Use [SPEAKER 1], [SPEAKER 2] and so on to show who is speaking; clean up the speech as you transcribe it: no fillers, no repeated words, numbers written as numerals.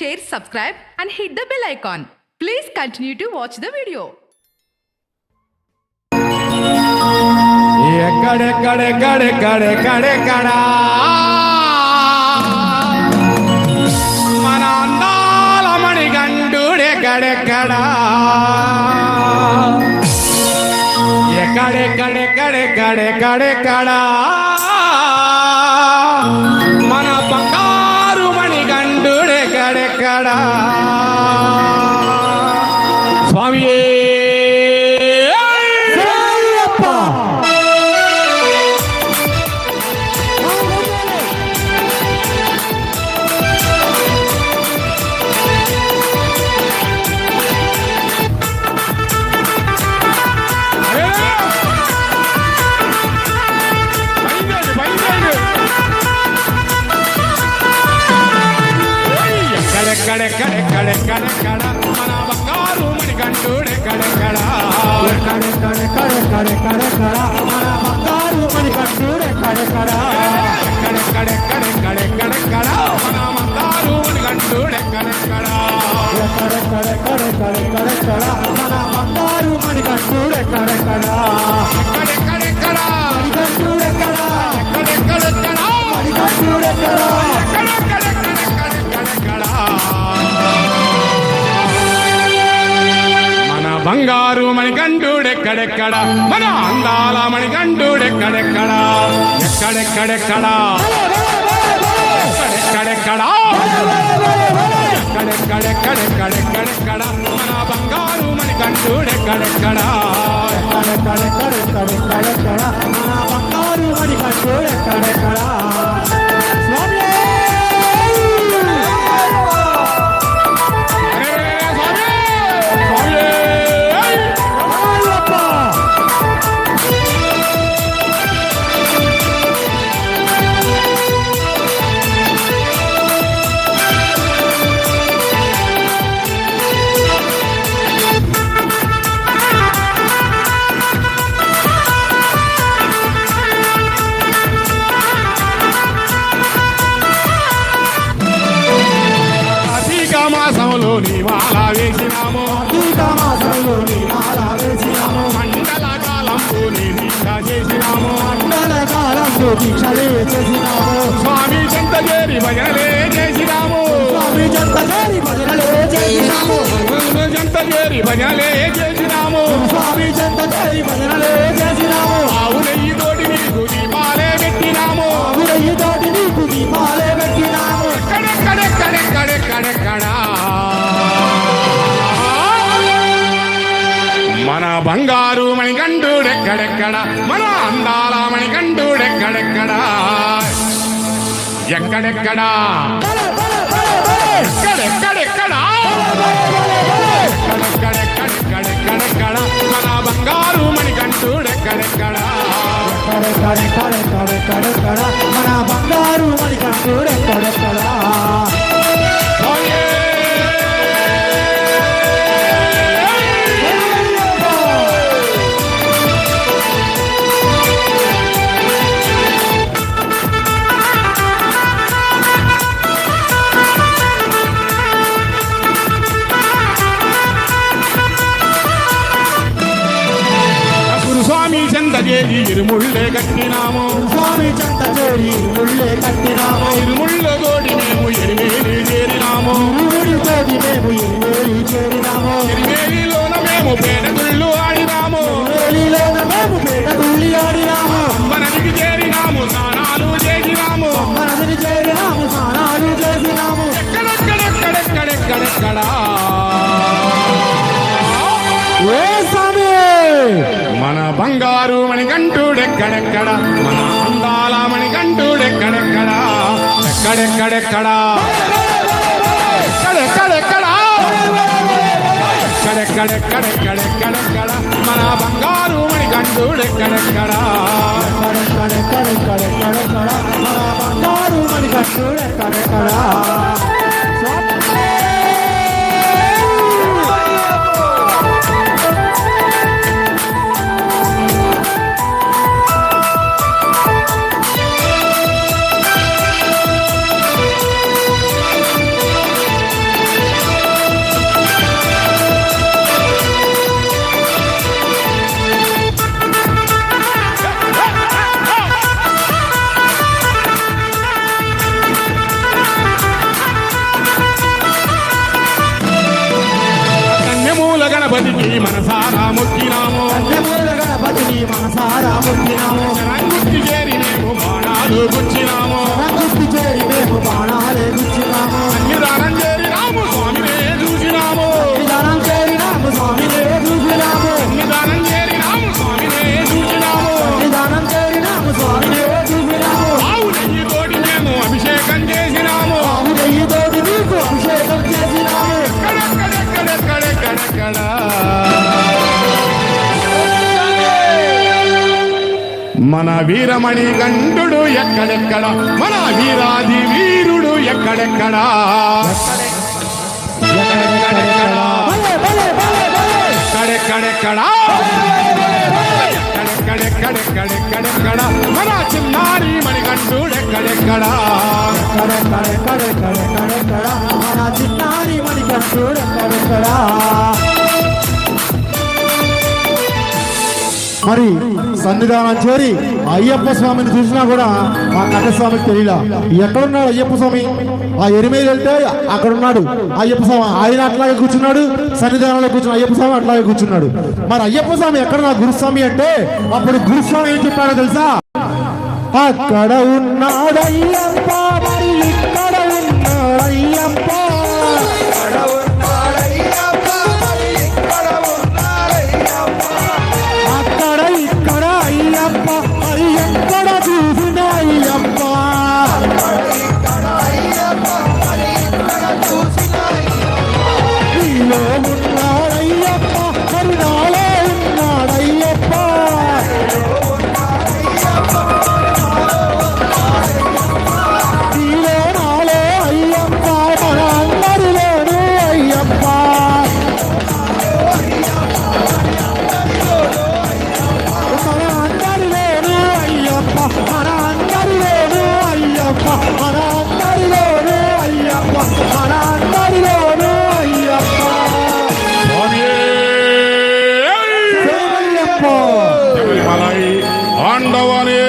[SPEAKER 1] share, subscribe and hit the bell icon. Please continue to watch the video.
[SPEAKER 2] మన అందాల మణికంఠుడెక్కడెక్కడా ఎక్కడెక్కడెక్కడెక్కడెక్కడెక్కడా మన బంగారు మణికంఠుడెక్కడెక్కడా స్వామి ఎక్కడెక్కడెక్కడెక్కడెక్కడ మన బంగారు మణికంఠుడెక్కడెక్కడా
[SPEAKER 3] ఎక్కడెక్కడెక్కడెక్కడెక్కడ మన బంగారు మణికంఠుడెక్కడెక్కడా
[SPEAKER 2] ఎక్కడెక్కడెక్కడెక్కడెక్కడ మన బంగారు మణికంఠుడెక్కడెక్కడా
[SPEAKER 3] ఎక్కడెక్కడెక్కడెక్కడెక్కడ మన బంగారు మణికంఠుడెక్కడెక్కడా
[SPEAKER 2] ఎక్కడెక్కడెక్కడా
[SPEAKER 3] మణికంఠుడెక్కడా
[SPEAKER 2] ఎక్కడెక్కడెక్కడా
[SPEAKER 3] మణికంఠుడెక్కడా
[SPEAKER 2] మన బంగారు మణికంఠుడెక్కడెక్కడ మన అందాల మణికంఠుడెక్కడెక్కడ ఎక్కడెక్కడెక్కడా ఎక్కడెక్కడెక్కడా ఎక్కడెక్కడెక్కడెక్కడెక్కడెక్కడ మన బంగారు మణికంఠుడెక్కడెక్కడా
[SPEAKER 3] ఎక్కడెక్కడెక్కడెక్కడెక్కడ మన బంగారు మణికంఠుడెక్కడెక్కడా
[SPEAKER 2] మాసంలోని మాల వేసినాము మండల కాలంలోని దీక్ష చేసినాము స్వామి చెంత చేరి భజనలే చేసినాము చెంత చేరి భజనలే చేసినాము ఆవు నెయ్యి తోటి నీకు దీపాలే పెట్టినాము ఎక్కడెక్కడెక్కడెక్కడెక్కడా మన బంగారు మణికంఠుడెక్కడెక్కడ మన అందాల మణికంఠుడెక్కడెక్కడా ఎక్కడెక్కడా ఎక్కడెక్కడెక్కడా ఎక్కడెక్కడెక్కడెక్కడెక్కడా మన బంగారు మణికంఠుడెక్కడెక్కడా
[SPEAKER 3] ఎక్కడెక్కడెక్కడెక్కడెక్కడ మన బంగారు మణికంఠుడెక్కడెక్కడా
[SPEAKER 2] స్వామి చెంత చేరి ఇరుముళ్ళే కట్టినాము ఇరుముళ్ళ తోటి మేము ఎరిమేలి చేరినాము ఎరిమేలిలోన మేము పేడగుళ్ళు ఆడినాము అమ్మనదికి చేరినాము స్నానాలు చేసినాము ఎక్కడెక్కడెక్కడెక్కడెక్కడెక్కడా మన బంగారు మణికంఠుడెక్కడెక్కడ మన అందాల మణికంఠుడెక్కడెక్కడా ఎక్కడెక్కడెక్కడా ఎక్కడెక్కడెక్కడా ఎక్కడెక్కడెక్కడెక్కడెక్కడెక్కడా మన బంగారు మణికంఠుడెక్కడెక్కడా
[SPEAKER 3] ఎక్కడెక్కడెక్కడెక్కడెక్కడా మన బంగారు మణికంఠుడెక్కడెక్కడా
[SPEAKER 2] మొక్కినాము
[SPEAKER 3] కన్యమూల గణపతిని మనసారా మొక్కినాము
[SPEAKER 2] రంగుట్టి చేరి మేము బాణాలు గుచ్చినాము
[SPEAKER 3] రంగుట్టి చేరి మేము బాణాలే గుచ్చినాము
[SPEAKER 2] అన్నిదానం చేరినాము స్వామినే చూసినాము
[SPEAKER 3] విధానం చేరినాము స్వామినే చూసినాము
[SPEAKER 2] అన్నిదానం చేరినాము స్వామినే చూసినాము
[SPEAKER 3] విధానం చేరినాము స్వామినే చూసినాము
[SPEAKER 2] ఆవు నెయ్యి తోటి మేము అభిషేకం చేసినాము
[SPEAKER 3] ఆవు నెయ్యితోటి నీకు అభిషేకం చేసినాము
[SPEAKER 2] ఎక్కడెక్కడెక్కడెక్కడెక్కడ మన వీరమణి గంటుడు ఎక్కడెక్కడ మన వీరాది వీరుడు ఎక్కడెక్కడ
[SPEAKER 3] భలే, భలే, భలే, భలే.
[SPEAKER 2] ఎక్కడెక్కడెక్కడ ఎక్కడెక్కడెక్కడెక్కడెక్కడ మన చిన్నారి మణికంఠుడు ఎక్కడెక్కడ
[SPEAKER 3] ఎక్కడెక్కడెక్కడెక్కడెక్కడ మన చిన్నారి మణికంఠుడు ఎక్కడెక్కడ మరి సన్నిధానం చేరి అయ్యప్ప స్వామిని చూసినా కూడా ఆ కట్టస్వామికి తెలియలా ఎక్కడున్నాడు అయ్యప్ప స్వామి ఆ ఎరిమేలు వెళ్తే అక్కడ ఉన్నాడు అయ్యప్ప స్వామి ఆయన అట్లాగే కూర్చున్నాడు సన్నిధానంలో కూర్చున్న అయ్యప్ప స్వామి అట్లాగే కూర్చున్నాడు మరి అయ్యప్ప స్వామి ఎక్కడ నా గురుస్వామి అంటే అప్పుడు గురుస్వామి ఏం చెప్పాడో తెలుసా అక్కడ ఉన్నాడు అయ్యప్ప మరి ఇక్కడ ఉన్నాడు అయ్యప్ప అక్కడ ఇక్కడ అయ్యప్ప మరి ఎక్కడ చూసిన అయ్యప్ప నీలో ఉన్నాడు అయ్యప్ప మరి నాలో ఉన్నాడు అయ్యప్ప నీలో నాలో అయ్యప్ప మన అందరిలోనూ అయ్యప్ప మన అందరిలోనూ అయ్యప్ప మన అందరిలోనూ అయ్యప్ప మన అందరిలోనూ అయ్యప్ప మన అందరిలోనూ అయ్యప్ప
[SPEAKER 2] స్వామియే
[SPEAKER 3] శరణయ్యప్ప
[SPEAKER 2] శబరిమలై ఆండవనే